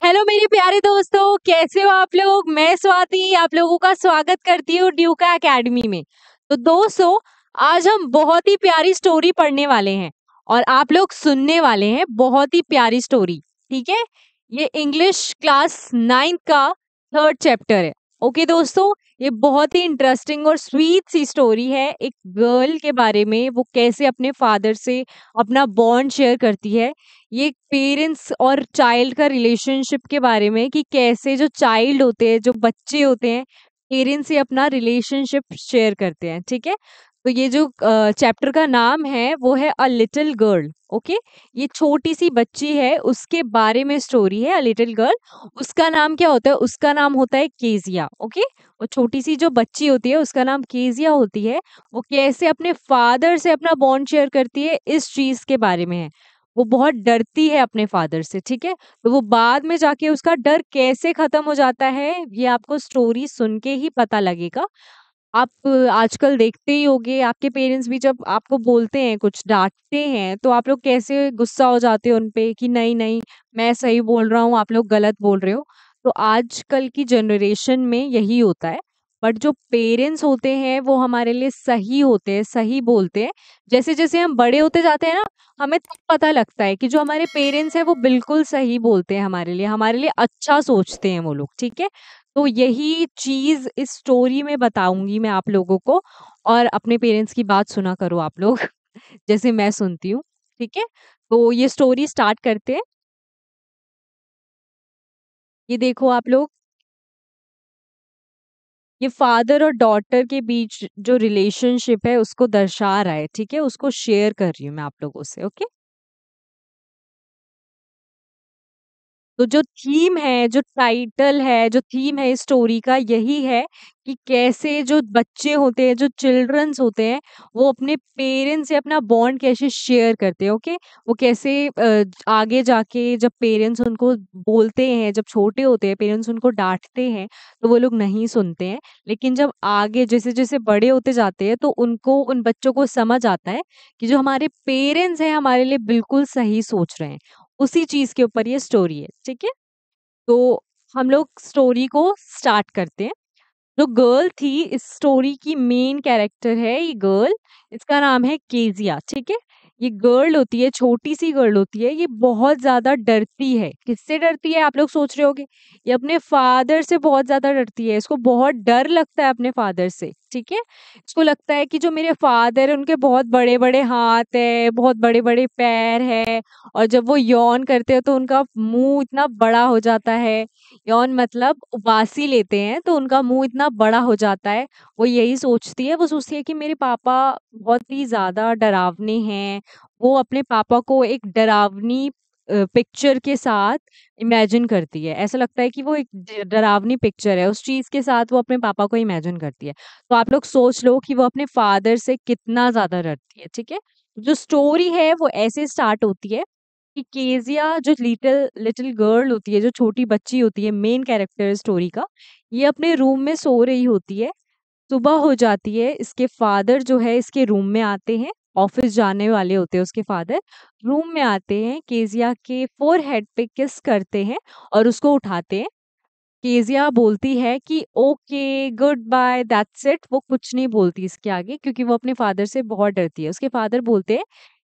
Hello मेरे प्यारे दोस्तों, कैसे हो आप लोग। मैं स्वाति आप लोगों का स्वागत करती हूँ ड्यूका एकेडमी में। तो दोस्तों, आज हम बहुत ही प्यारी स्टोरी पढ़ने वाले हैं और आप लोग सुनने वाले हैं बहुत ही प्यारी स्टोरी। ठीक है, ये इंग्लिश क्लास 9 का 3rd चैप्टर है। ओके दोस्तों, ये बहुत ही इंटरेस्टिंग और स्वीट सी स्टोरी है एक गर्ल के बारे में, वो कैसे अपने फादर से अपना बॉन्ड शेयर करती है। ये पेरेंट्स और चाइल्ड का रिलेशनशिप के बारे में कि कैसे जो चाइल्ड होते हैं, जो बच्चे होते हैं, पेरेंट्स से अपना रिलेशनशिप शेयर करते हैं। ठीक है, तो ये जो चैप्टर का नाम है वो है अ लिटिल गर्ल। ओके, ये छोटी सी बच्ची है, उसके बारे में स्टोरी है अ लिटिल गर्ल। उसका नाम क्या होता है? उसका नाम होता है केजिया। ओके, वो छोटी सी जो बच्ची होती है उसका नाम केजिया होती है। वो कैसे अपने फादर से अपना बॉन्ड शेयर करती है, इस चीज के बारे में है। वो बहुत डरती है अपने फादर से। ठीक है, तो वो बाद में जाके उसका डर कैसे खत्म हो जाता है, ये आपको स्टोरी सुन के ही पता लगेगा। आप आजकल देखते ही होंगे, आपके पेरेंट्स भी जब आपको बोलते हैं, कुछ डांटते हैं, तो आप लोग कैसे गुस्सा हो जाते हो उनपे कि नहीं नहीं, मैं सही बोल रहा हूँ, आप लोग गलत बोल रहे हो। तो आजकल की जनरेशन में यही होता है। बट जो पेरेंट्स होते हैं वो हमारे लिए सही होते हैं, सही बोलते हैं। जैसे जैसे हम बड़े होते जाते हैं ना, हमें तब पता लगता है कि जो हमारे पेरेंट्स हैं वो बिल्कुल सही बोलते हैं, हमारे लिए अच्छा सोचते हैं वो लोग। ठीक है, तो यही चीज़ इस स्टोरी में बताऊँगी मैं आप लोगों को। और अपने पेरेंट्स की बात सुना करो आप लोग जैसे मैं सुनती हूँ। ठीक है? तो ये स्टोरी स्टार्ट करते हैं। ये देखो आप लोग, ये फादर और डॉटर के बीच जो रिलेशनशिप है उसको दर्शा रहा है। ठीक है? उसको शेयर कर रही हूँ मैं आप लोगों से। ओके? तो जो थीम है, जो टाइटल है, जो थीम है इस स्टोरी का, यही है कि कैसे जो बच्चे होते हैं, जो चिल्ड्रंस होते हैं, वो अपने पेरेंट्स से अपना बॉन्ड कैसे शेयर करते हैं। ओके, वो कैसे आगे जाके जब पेरेंट्स उनको बोलते हैं, जब छोटे होते हैं पेरेंट्स उनको डांटते हैं, तो वो लोग नहीं सुनते हैं। लेकिन जब आगे जैसे जैसे बड़े होते जाते हैं, तो उनको, उन बच्चों को समझ आता है कि जो हमारे पेरेंट्स हैं हमारे लिए बिल्कुल सही सोच रहे हैं। उसी चीज के ऊपर ये स्टोरी है। ठीक है, तो हम लोग स्टोरी को स्टार्ट करते हैं। जो गर्ल थी, इस स्टोरी की मेन कैरेक्टर है ये गर्ल। इसका नाम है केजिया। ठीक है, ये गर्ल होती है, छोटी सी गर्ल होती है, ये बहुत ज्यादा डरती है। किससे डरती है आप लोग सोच रहे होगे? ये अपने फादर से बहुत ज्यादा डरती है। इसको बहुत डर लगता है अपने फादर से। ठीक है, इसको लगता है कि जो मेरे फादर है उनके बहुत बड़े बड़े हाथ है, बहुत बड़े बड़े पैर है, और जब वो यौन करते हैं तो उनका मुंह इतना बड़ा हो जाता है। यौन मतलब उबासी लेते हैं तो उनका मुंह इतना बड़ा हो जाता है। वो यही सोचती है, वो सोचती है कि मेरे पापा बहुत ही ज़्यादा डरावने हैं। वो अपने पापा को एक डरावनी पिक्चर के साथ इमेजिन करती है। ऐसा लगता है कि वो एक डरावनी पिक्चर है, उस चीज़ के साथ वो अपने पापा को इमेजिन करती है। तो आप लोग सोच लो कि वो अपने फादर से कितना ज़्यादा डरती है। ठीक है? जो स्टोरी है वो ऐसे स्टार्ट होती है कि केजिया जो लिटिल लिटिल गर्ल होती है, जो छोटी बच्ची होती है, मेन कैरेक्टर स्टोरी का, ये अपने रूम में सो रही होती है। सुबह हो जाती है, इसके फादर जो है इसके रूम में आते हैं। ऑफिस जाने वाले होते हैं उसके फादर, रूम में आते हैं, केजिया के फोरहेड पे किस करते हैं और उसको उठाते हैं। केजिया बोलती है कि okay goodbye that's it. वो कुछ नहीं बोलती इसके आगे, क्योंकि वो अपने फादर से बहुत डरती है। उसके फादर बोलते हैं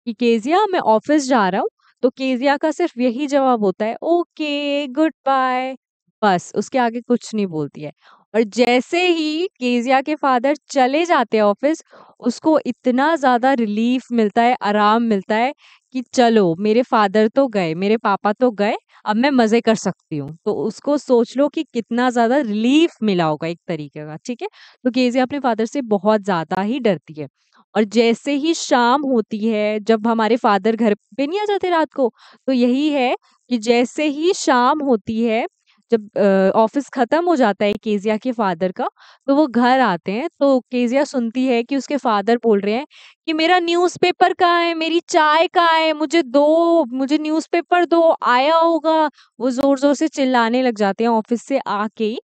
कि केजिया मैं ऑफिस जा रहा हूँ। तो केजिया का सिर्फ यही जवाब होता है, ओके गुड बाय। बस उसके आगे कुछ नहीं बोलती है। और जैसे ही केजिया के फादर चले जाते हैं ऑफिस, उसको इतना ज्यादा रिलीफ मिलता है, आराम मिलता है कि चलो मेरे फादर तो गए, मेरे पापा तो गए, अब मैं मजे कर सकती हूँ। तो उसको सोच लो कि कितना ज्यादा रिलीफ मिला होगा एक तरीके का। ठीक है, तो केजिया अपने फादर से बहुत ज्यादा ही डरती है। और जैसे ही शाम होती है, जब हमारे फादर घर पे नहीं आ जाते रात को, तो यही है कि जैसे ही शाम होती है, जब ऑफिस खत्म हो जाता है केजिया के फादर का, तो वो घर आते हैं। तो केजिया सुनती है कि उसके फादर बोल रहे हैं कि मेरा न्यूज़पेपर कहाँ है, मेरी चाय कहाँ है, मुझे दो, मुझे न्यूज़पेपर दो, आया होगा। वो जोर जोर से चिल्लाने लग जाते हैं ऑफिस से आके ही।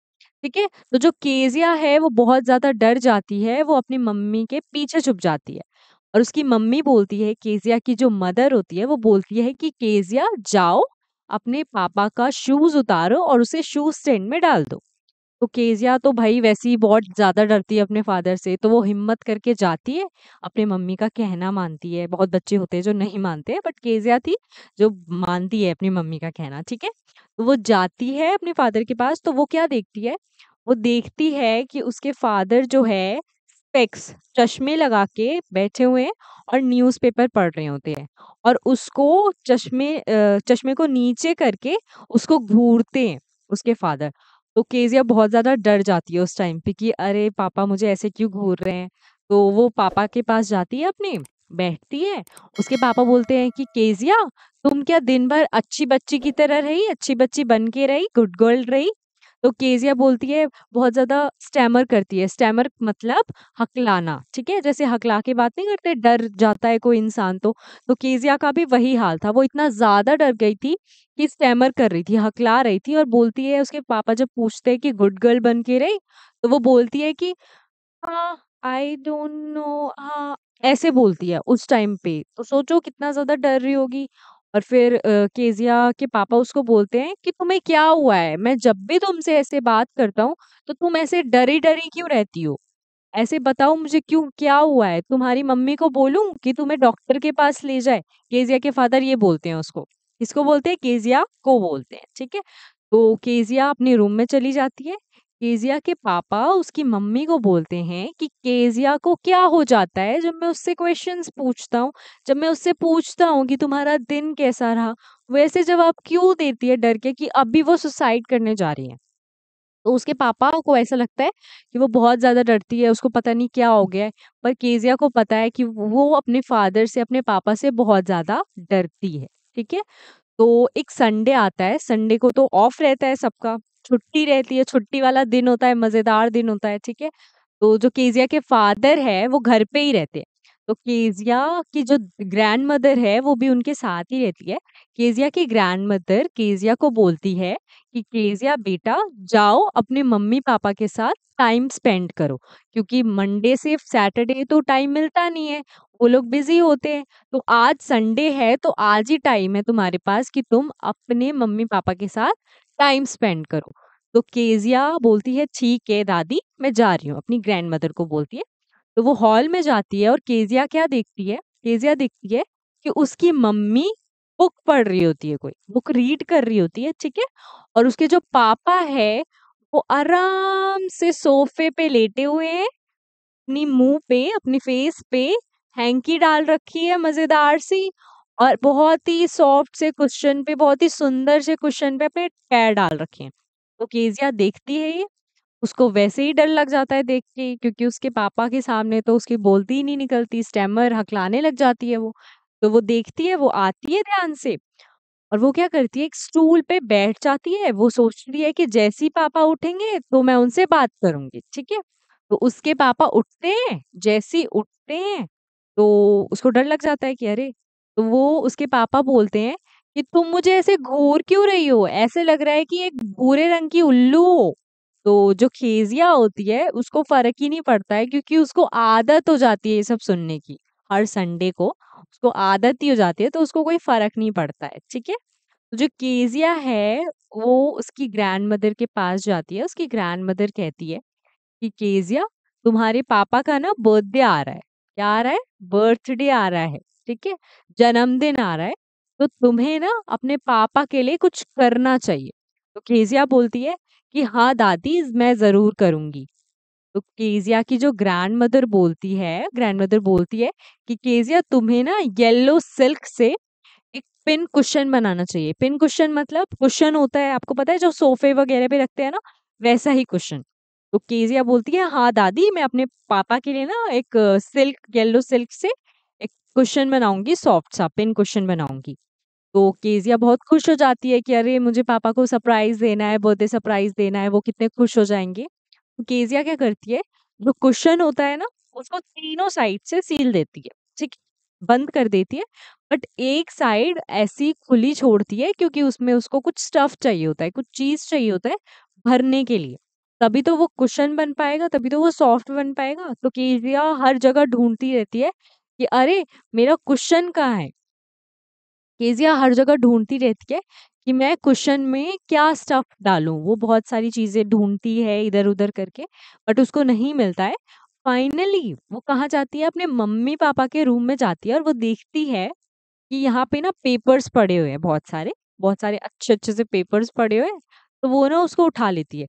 ठीक है, तो जो केजिया है वो बहुत ज्यादा डर जाती है, वो अपनी मम्मी के पीछे छुप जाती है। और उसकी मम्मी बोलती है, केजिया की जो मदर होती है वो बोलती है कि केजिया जाओ, अपने पापा का शूज उतारो और उसे शूज स्टैंड में डाल दो। तो केजिया तो भाई वैसे ही बहुत ज्यादा डरती है अपने फादर से, तो वो हिम्मत करके जाती है, अपने मम्मी का कहना मानती है। बहुत बच्चे होते हैं जो नहीं मानते, बट केजिया थी जो मानती है अपनी मम्मी का कहना, ठीक है। तो वो जाती है अपने फादर के पास, तो वो क्या देखती है, वो देखती है कि उसके फादर जो है स्पेक्स चश्मे लगा के बैठे हुए हैं और न्यूज़पेपर पढ़ रहे होते हैं, और उसको चश्मे को नीचे करके उसको घूरते हैं उसके फादर। तो केजिया बहुत ज्यादा डर जाती है उस टाइम पे कि अरे पापा मुझे ऐसे क्यों घूर रहे हैं। तो वो पापा के पास जाती है अपने, बैठती है। उसके पापा बोलते हैं कि केजिया, तुम क्या दिन भर अच्छी बच्ची की तरह रही, अच्छी बच्ची बन के रही, गुड गर्ल रही। तो केजिया बोलती है, बहुत ज्यादा स्टैमर करती है। स्टैमर मतलब हकलाना, ठीक है, जैसे हकला के बात नहीं करते, डर जाता है कोई इंसान तो केजिया का भी वही हाल था। वो इतना ज्यादा डर गई थी कि स्टैमर कर रही थी, हकला रही थी, और बोलती है, उसके पापा जब पूछते हैं कि गुड गर्ल बन के रही, तो वो बोलती है कि हाँ, आई डोंट नो, हाँ, ऐसे बोलती है उस टाइम पे। तो सोचो कितना ज्यादा डर रही होगी। और फिर केजिया के पापा उसको बोलते हैं कि तुम्हें क्या हुआ है, मैं जब भी तुमसे ऐसे बात करता हूँ तो तुम ऐसे डरी डरी क्यों रहती हो, ऐसे बताओ मुझे क्यों, क्या हुआ है, तुम्हारी मम्मी को बोलूं कि तुम्हें डॉक्टर के पास ले जाए। केजिया के फादर ये बोलते हैं उसको, किसको बोलते हैं, केजिया को बोलते हैं, ठीक है। तो केजिया अपने रूम में चली जाती है। केजिया के पापा उसकी मम्मी को बोलते हैं कि केजिया को क्या हो जाता है जब मैं उससे क्वेश्चंस पूछता हूँ, जब मैं उससे पूछता हूँ कि तुम्हारा दिन कैसा रहा, वैसे जवाब क्यों देती है डर के कि अभी वो सुसाइड करने जा रही है। तो उसके पापा को ऐसा लगता है कि वो बहुत ज्यादा डरती है, उसको पता नहीं क्या हो गया है। पर केजिया को पता है कि वो अपने फादर से, अपने पापा से बहुत ज्यादा डरती है, ठीक है। तो एक संडे आता है, संडे को तो ऑफ रहता है सबका, छुट्टी रहती है, छुट्टी वाला दिन होता है, मजेदार दिन होता है, ठीक है। तो जो केजिया के फादर है वो घर पे ही रहते हैं। तो केजिया की जो ग्रैंड मदर है वो भी उनके साथ ही रहती है। केजिया की ग्रैंड मदर केजिया को बोलती है कि केजिया बेटा, जाओ अपने मम्मी पापा के साथ टाइम स्पेंड करो, क्योंकि मंडे से सैटरडे तो टाइम मिलता नहीं है, वो लोग बिजी होते हैं। तो आज संडे है, तो आज ही टाइम है तुम्हारे पास कि तुम अपने मम्मी पापा के साथ टाइम स्पेंड करो। तो केजिया बोलती है ठीक है दादी, मैं जा रही हूँ, अपनी ग्रैंड मदर को बोलती है। तो वो हॉल में जाती है और केजिया क्या देखती है, केजिया देखती है कि उसकी मम्मी बुक पढ़ रही होती है, कोई बुक रीड कर रही होती है, ठीक है। और उसके जो पापा है वो आराम से सोफे पे लेटे हुए हैं, अपनी मुंह पे, अपनी फेस पे हैंकी डाल रखी है मजेदार सी, और बहुत ही सॉफ्ट से कुशन पे, बहुत ही सुंदर से कुशन पे अपने पैर डाल रखे हैं। तो केजिया देखती है ये, उसको वैसे ही डर लग जाता है देख के, क्योंकि उसके पापा के सामने तो उसकी बोलती ही नहीं निकलती, स्टैमर हकलाने लग जाती है वो। तो वो देखती है, वो आती है ध्यान से, और वो क्या करती है, एक स्टूल पे बैठ जाती है। वो सोचती है कि जैसे ही पापा उठेंगे तो मैं उनसे बात करूंगी, ठीक है। तो उसके पापा उठते हैं, जैसे ही उठते हैं तो उसको डर लग जाता है कि अरे, तो वो उसके पापा बोलते हैं कि तुम मुझे ऐसे घूर क्यों रही हो, ऐसे लग रहा है कि एक भूरे रंग की उल्लू हो। तो जो खेजिया होती है उसको फर्क ही नहीं पड़ता है, क्योंकि उसको आदत हो जाती है ये सब सुनने की, हर संडे को उसको आदत ही हो जाती है, तो उसको कोई फर्क नहीं पड़ता है, ठीक है। तो जो केजिया है वो उसकी ग्रैंड मदर के पास जाती है। उसकी ग्रैंड मदर कहती है कि केजिया, तुम्हारे पापा का ना बर्थडे आ रहा है, क्या आ रहा है, बर्थडे आ रहा है, ठीक है, जन्मदिन आ रहा है। तो तुम्हें ना अपने पापा के लिए कुछ करना चाहिए। तो केजिया बोलती है कि हाँ दादी, मैं जरूर करूंगी। तो केजिया की जो ग्रैंड मदर बोलती है कि केजिया, तुम्हें ना येलो सिल्क से एक पिन कुशन बनाना चाहिए। पिन कुशन मतलब कुशन होता है, आपको पता है, जो सोफे वगैरह पे रखते हैं ना, वैसा ही कुशन। तो केजिया बोलती है हाँ दादी, मैं अपने पापा के लिए ना एक सिल्क, येलो सिल्क से एक कुशन बनाऊंगी, सॉफ्ट सा पिन कुशन बनाऊंगी। तो केजिया बहुत खुश हो जाती है कि अरे मुझे पापा को सरप्राइज देना है, बर्थडे सरप्राइज देना है, वो कितने खुश हो जाएंगे। तो केजिया क्या करती है, जो कुशन होता है ना, उसको तीनों साइड से सील देती है, ठीक है? बंद कर देती है। बट एक साइड ऐसी खुली छोड़ती है, क्योंकि उसमें उसको कुछ स्टफ चाहिए होता है, कुछ चीज चाहिए होता है भरने के लिए। तभी तो वो कुशन बन पाएगा, तभी तो वो सॉफ्ट बन पाएगा। तो केजिया हर जगह ढूंढती रहती है कि अरे मेरा कुशन कहाँ है। केजिया हर जगह ढूंढती रहती है कि मैं कुशन में क्या स्टफ डालूँ। वो बहुत सारी चीज़ें ढूँढती है इधर-उधर करके, बट उसको नहीं मिलता है। फाइनली वो कहाँ जाती है, अपने मम्मी-पापा के रूम में जाती है और वो देखती है कि यहाँ पे ना पेपर्स पड़े हुए हैं बहुत सारे अच्छे-अच्छे से पेपर्स पड़े हुए हैं, तो वो ना उसको उठा लेती है।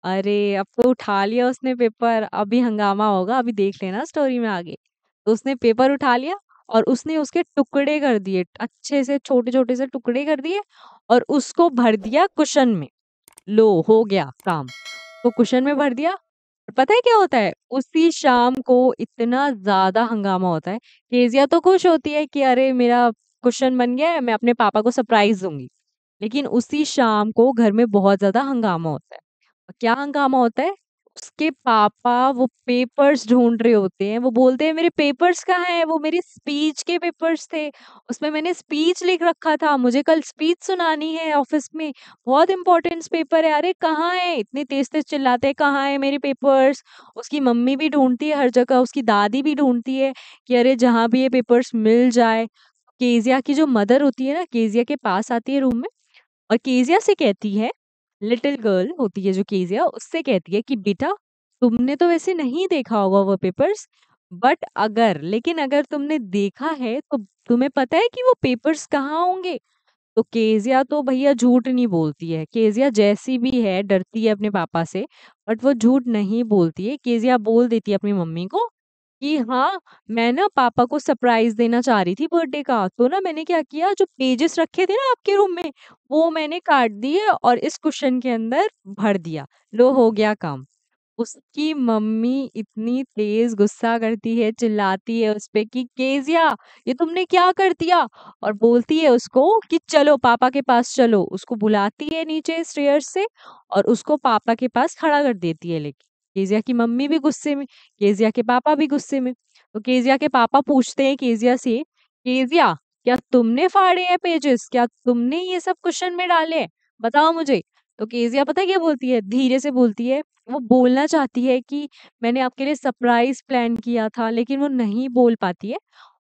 अरे! अब तो उठा लिया उसने पेपर, अभी हंगामा होगा, अभी देख लेना स्टोरी में आगे। तो उसने पेपर उठा लिया और उसने उसके टुकड़े कर दिए, अच्छे से छोटे-छोटे से टुकड़े कर दिए और उसको भर दिया कुशन में। लो हो गया काम। तो कुशन में भर दिया और पता है क्या होता है? उसी शाम को इतना ज़्यादा हंगामा होता है, केज़िया तो खुश होती है कि अरे मेरा कुशन बन गया है, मैं अपने पापा को सरप्राइज़ दूँगी। लेकिन उसी शाम को घर में बहुत ज़्यादा हंगामा होता है। क्या हंगामा होता है? उसके पापा वो पेपर्स ढूँढ रहे होते हैं, वो बोलते हैं मेरे पेपर्स कहाँ हैं? वो मेरी स्पीच के पेपर्स थे, उसमें मैंने स्पीच लिख रखा था, मुझे कल स्पीच सुनानी है ऑफ़िस में, बहुत इम्पोर्टेंस पेपर है, अरे कहाँ है? इतने तेज़-तेज़ चिल्लाते हैं, कहाँ है मेरे पेपर्स? उसकी मम्मी भी ढूँढती है हर जगह, उसकी दादी भी ढूँढती है कि अरे जहाँ भी ये पेपर्स मिल जाए। केज़िया की जो मदर होती है ना, केज़िया के पास आती है रूम में और केज़िया से कहती है, लिटिल गर्ल होती है जो केज़िया, उससे कहती है कि बेटा तुमने तो वैसे नहीं देखा होगा वो पेपर्स, बट अगर तुमने देखा है तो तुम्हें पता है कि वो पेपर्स कहाँ होंगे? तो केज़िया तो भैया झूठ नहीं बोलती है। केज़िया जैसी भी है, डरती है अपने पापा से, बट वो झूठ नहीं बोलती है। केज़िया बोल देती है अपनी मम्मी को कि हाँ, मैं ना पापा को सरप्राइज़ देना चाह रही थी बर्थडे का, तो ना मैंने क्या किया, जो पेजेस रखे थे ना आपके रूम में, वो मैंने काट दिए और इस कुशन के अंदर भर दिया। लो हो गया काम। उसकी मम्मी इतनी तेज गुस्सा करती है, चिल्लाती है उस पे कि केज़िया ये तुमने क्या कर दिया? और बोलती है उसको कि चलो पापा के पास चलो। उसको बुलाती है नीचे स्टेयर्स से और उसको पापा के पास खड़ा कर देती है लेके। केज़िया की मम्मी भी गुस्से में, केज़िया के पापा भी गुस्से में। तो केज़िया के पापा पूछते हैं केज़िया से, केज़िया क्या तुमने फाड़े हैं पेजेस? क्या तुमने ये सब कुशन में डाले हैं? बताओ मुझे। तो केज़िया पता है क्या बोलती है? धीरे से बोलती है, वो बोलना चाहती है कि मैंने आपके लिए सरप्राइज़ प्लान किया था, लेकिन वो नहीं बोल पाती है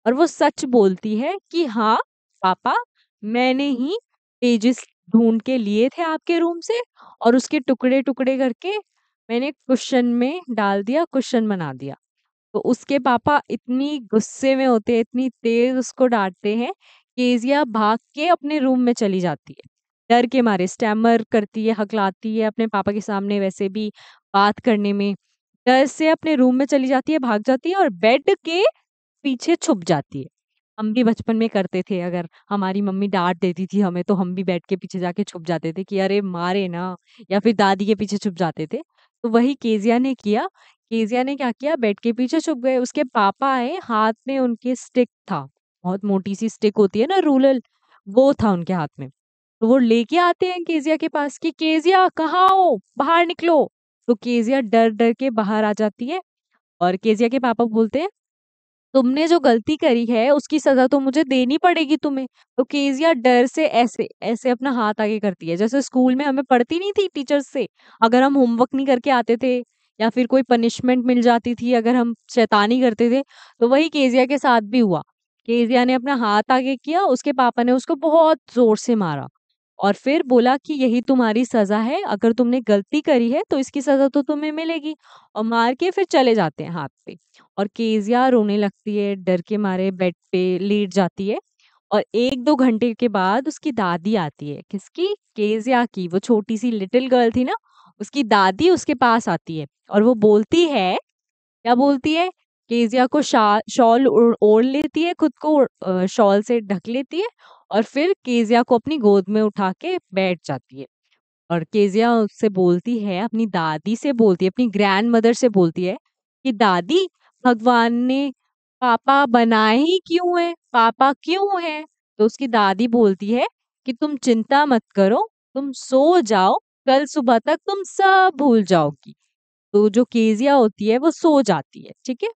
और वो सच बोलती है कि हाँ, पापा मैंने ही पेजेस ढूँढ के लिए थे आपके रूम से और उसके टुकड़े-टुकड़े करके मैंने कुशन में डाल दिया, कुशन बना दिया। तो उसके पापा इतनी गुस्से में होते हैं, इतनी तेज़ उसको डाँटते हैं, केज़िया भाग के अपने रूम में चली जाती है। डर के मारे स्टैमर करती है, हकलाती है अपने पापा के सामने वैसे भी बात करने में। डर से अपने रूम में चली जाती है, भाग जाती है और बेड के पीछे छुप जाती है। हम भी बचपन में करते थे, अगर हमारी मम्मी डाँट देती थी हमें तो हम भी बेड के पीछे जाके छुप जाते थे कि अरे मारे ना, या फिर दादी के पीछे छुप जाते थे। तो वही केज़िया ने किया। केज़िया ने क्या किया, बेड के पीछे छुप गए। उसके पापा आए, हाथ में उनके स्टिक था। बहुत मोटी-सी स्टिक होती है ना रूलर, वो था उनके हाथ में। तो वो लेके आते हैं केज़िया के पास कि केज़िया कहाँ हो? बाहर निकलो। तो केज़िया डर-डर के बाहर आ जाती है और केज़िया के पापा बोलते हैं तुमने जो गलती करी है उसकी सज़ा तो मुझे देनी पड़ेगी तुम्हें। तो केज़िया डर से ऐसे अपना हाथ आगे करती है। जैसे स्कूल में हमें पड़ती नहीं थी टीचर्स से, अगर हम होमवर्क नहीं करके आते थे या फिर कोई पनिशमेंट मिल जाती थी अगर हम शैतानी करते थे, तो वही केज़िया के साथ भी हुआ। केज़िया ने अपना हाथ आगे किया, उसके पापा ने उसको बहुत ज़ोर से मारा और फिर बोला कि यही तुम्हारी सज़ा है, अगर तुमने गलती करी है तो इसकी सज़ा तो तुम्हें मिलेगी, और मार के फिर चले जाते हैं हाथ पे। और केज़िया रोने लगती है, डर के मारे बेड पे लेट जाती है और 1-2 घंटे के बाद उसकी दादी आती है। किसकी? केज़िया की। वो छोटी-सी लिटिल गर्ल थी ना, उसकी दादी उसके पास आती है और वो बोलती है, क्या बोलती है? केज़िया को शॉल ओढ़ लेती है, खुद को शॉल से ढक लेती है और फिर केज़िया को अपनी गोद में उठा के बैठ जाती है। और केज़िया उससे बोलती है, अपनी दादी से बोलती है, अपनी ग्रैंडमदर से बोलती है कि दादी भगवान ने पापा बनाए ही क्यों हैं? पापा क्यों हैं? तो उसकी दादी बोलती है कि तुम चिंता मत करो, तुम सो जाओ, कल सुबह तक तुम सब भूल जाओगी। तो जो केज़िया होती है वो सो जाती है, ठीक है?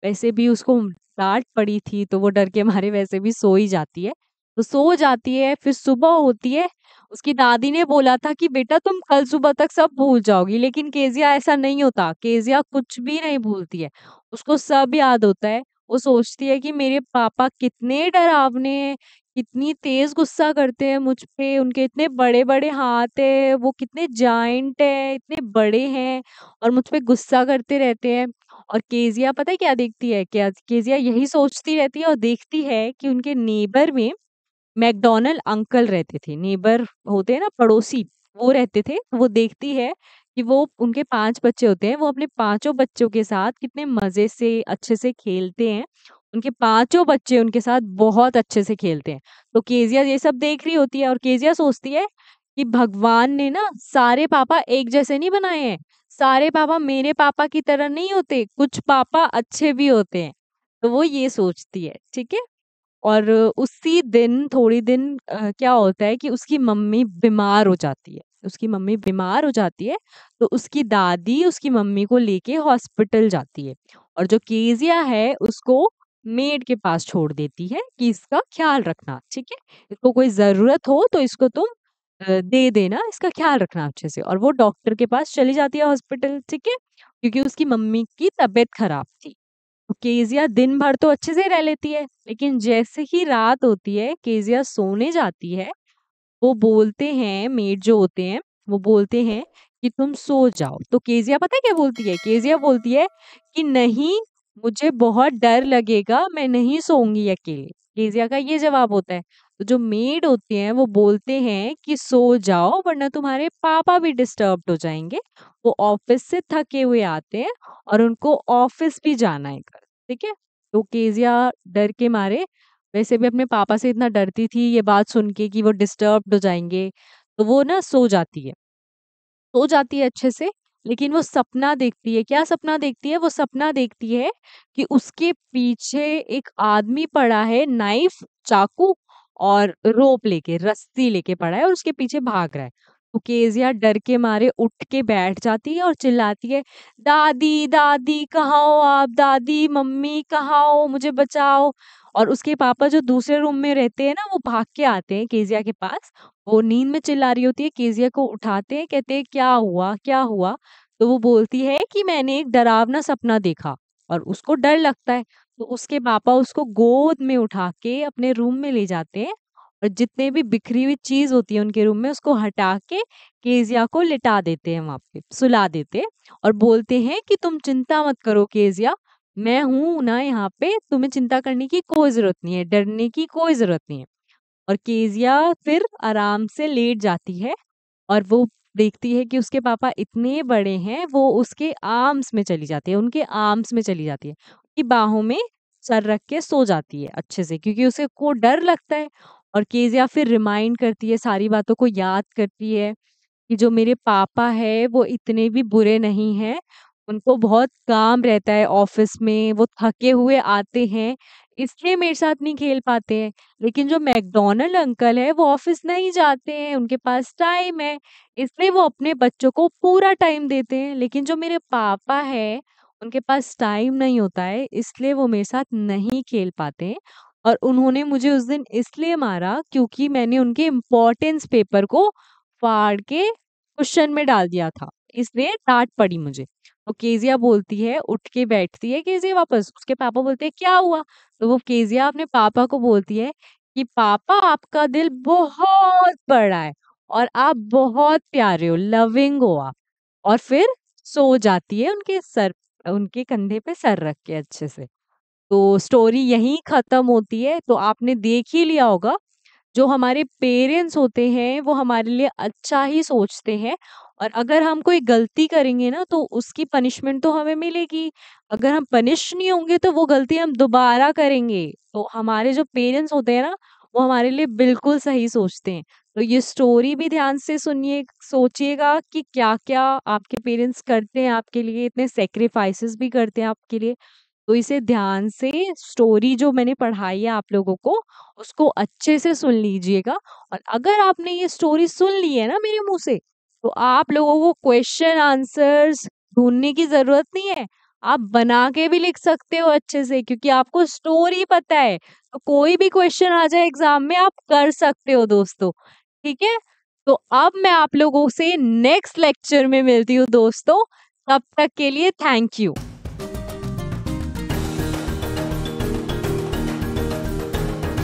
वैसे भी उसको डाँट पड़ी थी तो वो डर के मारे वैसे भी सो ही जाती है। तो सो जाती है, फिर सुबह होती है, उसकी दादी ने बोला था कि बेटा तुम कल सुबह तक सब भूल जाओगी, लेकिन केज़िया ऐसा नहीं होता, केज़िया कुछ भी नहीं भूलती है, उसको सब याद होता है। वो सोचती है कि मेरे पापा कितने डरावने हैं, कितनी तेज गुस्सा करते हैं मुझ पे, उनके इतने बड़े-बड़े हाथ है, वो कितने जायंट है, इतने बड़े हैं और मुझ पे गुस्सा करते रहते हैं। और केज़िया पता है क्या देखती है? क्या केज़िया यही सोचती रहती है और देखती है कि उनके नेबर में मैकडॉनल्ड अंकल रहते थे, नेबर होते हैं ना पड़ोसी, वो रहते थे। वो देखती है कि वो उनके 5 बच्चे होते हैं, वो अपने पाँचों बच्चों के साथ कितने मज़े से, अच्छे से खेलते हैं। उनके पाँचों बच्चे उनके साथ बहुत अच्छे से खेलते हैं। तो केज़िया ये सब देख रही होती है और केज़िया सोचती है कि भगवान ने ना सारे पापा एक जैसे नहीं बनाए हैं, सारे पापा मेरे पापा की तरह नहीं होते, कुछ पापा अच्छे भी होते हैं। तो वो ये सोचती है, ठीक है? और उसी दिन थोड़ी दिन क्या होता है कि उसकी मम्मी बीमार हो जाती है। उसकी मम्मी बीमार हो जाती है, तो उसकी दादी उसकी मम्मी को लेके हॉस्पिटल जाती है और जो केज़िया है उसको मेड के पास छोड़ देती है कि इसका ख़्याल रखना, ठीक है? इसको कोई ज़रूरत हो तो इसको तुम दे देना, इसका ख़्याल रखना अच्छे से। और वो डॉक्टर के पास चली जाती है हॉस्पिटल, ठीक है? क्योंकि उसकी मम्मी की तबीयत ख़राब थी। केज़िया दिन भर तो अच्छे से रह लेती है, लेकिन जैसे ही रात होती है, केज़िया सोने जाती है, वो बोलते हैं मेड जो होते हैं, वो बोलते हैं कि तुम सो जाओ। तो केज़िया पता है क्या बोलती है? केज़िया बोलती है कि नहीं, मुझे बहुत डर लगेगा, मैं नहीं सोऊँगी अकेले। केज़िया का ये जवाब होता है। तो जो मेड होते हैं वो बोलते हैं कि सो जाओ वरना तुम्हारे पापा भी डिस्टर्ब्ड हो जाएँगे। वो ऑफ़िस से थके हुए आते हैं और उनको ऑफ़िस भी जाना है कल, ठीक है? तो केज़िया डर के मारे वैसे भी अपने पापा से इतना डरती थी ये बात सुन के कि वो डिस्टर्ब्ड हो जाएँगे, तो वो ना सो जाती है अच्छे से, लेकिन वो सपना देखती है, क्या सपना देखती है? वो सपना देखती है कि उसके पीछे एक आदमी पड़ा है, नाइफ, चाकू और रोप लेके, रस्सी लेके पड़ा है और उसके पीछे भाग रहा है। तो केज़िया डर के मारे उठ के बैठ जाती है और चिल्लाती है, "दादी, दादी कहाँ हो आप? दादी, मम्मी कहाँ हो? मुझे बचाओ।" और उसके पापा जो दूसरे रूम में रहते हैं ना, वो भाग के आते हैं केज़िया के पास। वो नींद में चिल्ला रही होती है, केज़िया को उठाते हैं, कहते हैं, "क्या हुआ? क्या हुआ?" तो वो बोलती है कि मैंने एक डरावना सपना देखा और उसको डर लगता है। तो उसके पापा उसको गोद में उठा के अपने रूम में ले जाते हैं और जितने भी बिखरी हुई चीज़ होती है उनके रूम में उसको हटा के केज़िया को लिटा देते हैं वहाँ पे, सुला देते हैं और बोलते हैं कि तुम चिंता मत करो केज़िया, मैं हूँ ना यहाँ पे, तुम्हें चिंता करने की कोई ज़रूरत नहीं है, डरने की कोई ज़रूरत नहीं है। और केज़िया फिर आराम से लेट जाती है और वो देखती है कि उसके पापा इतने बड़े हैं, वो उसके आर्म्स में चली जाती है, उनके आर्म्स में चली जाती है। उनकी बाहों में सर रख के सो जाती है अच्छे से क्योंकि उसे को डर लगता है और केज़िया फिर रिमाइंड करती है, सारी बातों को याद करती है कि जो मेरे पापा हैं वो इतने भी बुरे नहीं हैं। उनको बहुत काम रहता है ऑफ़िस में, वो थके हुए आते हैं, इसलिए मेरे साथ नहीं खेल पाते हैं। लेकिन जो मैकडॉनल्ड अंकल हैं वो ऑफ़िस नहीं जाते हैं, उनके पास टाइम है, इसलिए वो अपने बच्चों को पूरा टाइम देते हैं। लेकिन जो मेरे पापा हैं, उनके पास टाइम नहीं होता है, इसलिए वो मेरे साथ नहीं खेल पाते हैं। और उन्होंने मुझे उस दिन इसलिए मारा क्योंकि मैंने उनके इम्पोर्टेंस पेपर को फाड़ के कुशन में डाल दिया था, इसलिए डाँट पड़ी मुझे। तो केज़िया बोलती है, उठ के बैठती है केज़िया वापस, उसके पापा बोलते हैं क्या हुआ? तो वो केज़िया अपने पापा को बोलती है कि पापा आपका दिल बहुत बड़ा है और आप बहुत प्यारे हो, लविंग हो आप। और फिर सो जाती है उनके कंधे पे सर रख के अच्छे से। तो स्टोरी यहीं खत्म होती है, तो आपने देख ही लिया होगा जो हमारे पेरेंट्स होते हैं वो हमारे लिए अच्छा ही सोचते हैं और अगर हम कोई गलती करेंगे ना तो उसकी पनिशमेंट तो हमें मिलेगी। अगर हम पनिश नहीं होंगे तो वो गलती हम दोबारा करेंगे। तो हमारे जो पेरेंट्स होते हैं ना वो हमारे लिए बिल्कुल सही सोचते हैं। तो ये स्टोरी भी ध्यान से सुनिए, सोचिएगा कि क्या-क्या आपके पेरेंट्स करते हैं आपके लिए, इतने सैक्रिफाइसेस भी करते हैं आपके लिए। तो इसे ध्यान से स्टोरी जो मैंने पढ़ाई है आप लोगों को, उसको अच्छे से सुन लीजिएगा और अगर आपने ये स्टोरी सुन ली है ना मेरे मुँह से, तो आप लोगों को क्वेश्चन आंसर्स ढूँढने की ज़रूरत नहीं है। आप बना के भी लिख सकते हो अच्छे से क्योंकि आपको स्टोरी पता है। तो कोई भी क्वेश्चन आ जाए एग्ज़ाम में आप कर सकते हो दोस्तों, ठीक है? तो अब मैं आप लोगों से नेक्स्ट लेक्चर में मिलती हूँ दोस्तों, तब तक के लिए थैंक यू।